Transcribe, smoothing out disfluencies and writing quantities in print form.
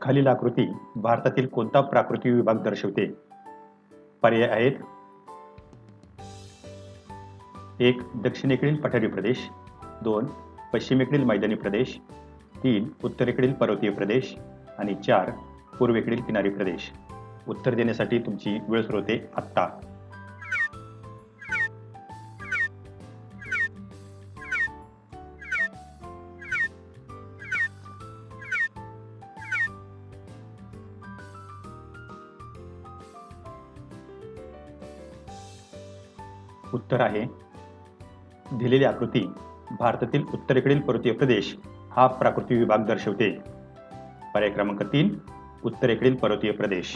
खालील आकृती भारतातील कोणता प्राकृतिक विभाग दर्शवते? पर्याय आहेत: 1. दक्षिणेकडील पठारी प्रदेश, 2. पश्चिमेकडील मैदानी प्रदेश, 3. उत्तरेकडील पर्वतीय प्रदेश आणि 4. पूर्वेकडील किनारी प्रदेश. उत्तर देण्यासाठी तुमची वेळ सुरू होते आत्ता. उत्तर आहे दिलेली आकृती भारतातील उत्तरेकडील पर्वतीय प्रदेश हा प्राकृतिक विभाग दर्शवते. पर्याय क्रमांक 3 उत्तरेकडील पर्वतीय प्रदेश.